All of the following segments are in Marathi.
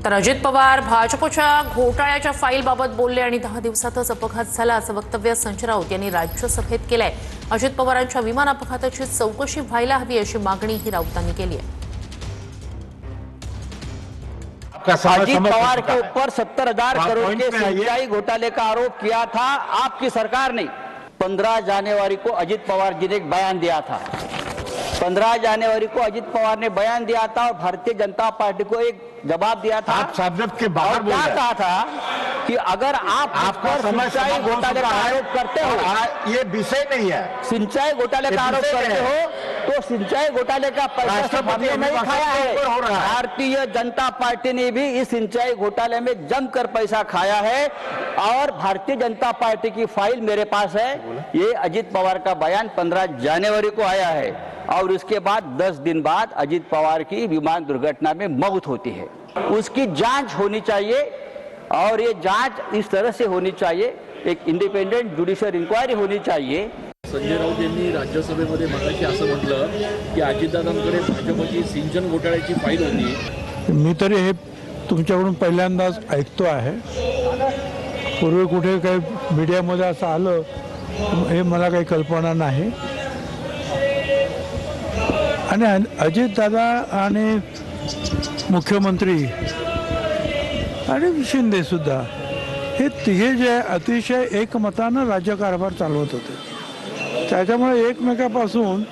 तर अजित पवार भाजपच्या घोटाळ्याच्या फाईलबाबत बोलले आणि 10 दिवसातच अपघात झाला असं वक्तव्य संजय राऊत यांनी राज्यसभेत केलंय। अजित पवारांच्या विमान अपघाताची चौकशी व्हायला हवी अशी मागणीही राऊतांनी केली आहे। अजित पवार के ऊपर 70,000 करोड़ के सिंचाई घोटाले का आरोप किया था आपकी सरकार ने। 15 जनवरी को अजित पवार जी ने एक बयान दिया था। 15 जनवरी को अजित पवार ने बयान दिया था और भारतीय जनता पार्टी को एक जवाब दिया था। आप सब्जेक्ट के बाहर बोल रहे हैं। कहा था कि अगर आपका सिंचाई घोटाले का आरोप करते हो, ये विषय नहीं है। सिंचाई घोटाले का आरोप करते हो तो सिंचाई घोटाले का पैसा हमने नहीं खाया है। भारतीय जनता पार्टी ने भी इस सिंचाई घोटाले में जमकर पैसा खाया है और भारतीय जनता पार्टी की फाइल मेरे पास है। ये अजित पवार का बयान 15 जनवरी को आया है और उसके बाद 10 दिन बाद अजित पवार की विमान दुर्घटना में मौत होती है। उसकी जांच होनी चाहिए और ये जांच इस तरह से होनी चाहिए, एक इंडिपेंडेंट ज्युडिशियल इंक्वायरी होनी चाहिए। संजय राऊत यांनी राज्यसभेमध्ये मगाशी असं म्हटलं की अजितदादांकडे भाजपची सिंचन घोटाळ्याची फाईल होती। मी तरी हे तुमच्याकडून पहिल्यांदाच ऐकतो आहे। पूर्वी कुठे काही मीडियामध्ये असं आलं हे मला काही कल्पना नाही। आणि अजितदादा आणि मुख्यमंत्री आणि शिंदे सुद्धा हे तिघे जे अतिशय एकमतानं राज्यकारभार चालवत होते, त्याच्यामुळे एकमेकापासून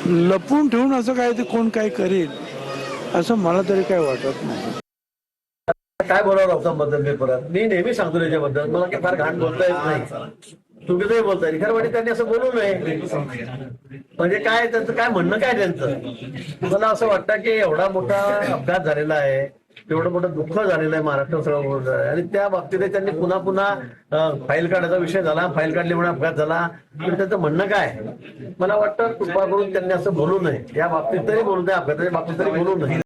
लपून ठेवून असं काय ते कोण काय करेल असं मला तरी काय वाटत नाही। काय बोलावं राऊतांबद्दल मी परत मी नेहमी सांगतो त्याच्याबद्दल मला काही फार घाण बोलता येत नाही, चुकीचंही बोलता येईल। खरं म्हणजे त्यांनी असं बोलू नये म्हणजे काय त्यांचं काय म्हणणं काय त्यांचं। मला असं वाटतं की एवढा मोठा अपघात झालेला आहे, एवढं मोठं दुःख झालेलं आहे महाराष्ट्र सगळं आहे आणि त्या बाबतीत त्यांनी पुन्हा पुन्हा फाईल काढायचा विषय झाला, फाईल काढल्यामुळे अपघात झाला, पण त्याचं म्हणणं काय। मला वाटतं कृपा करून त्यांनी असं बोलू नये, या बाबतीत तरी बोलू नये, अपघाताच्या बाबतीत तरी बोलू नये।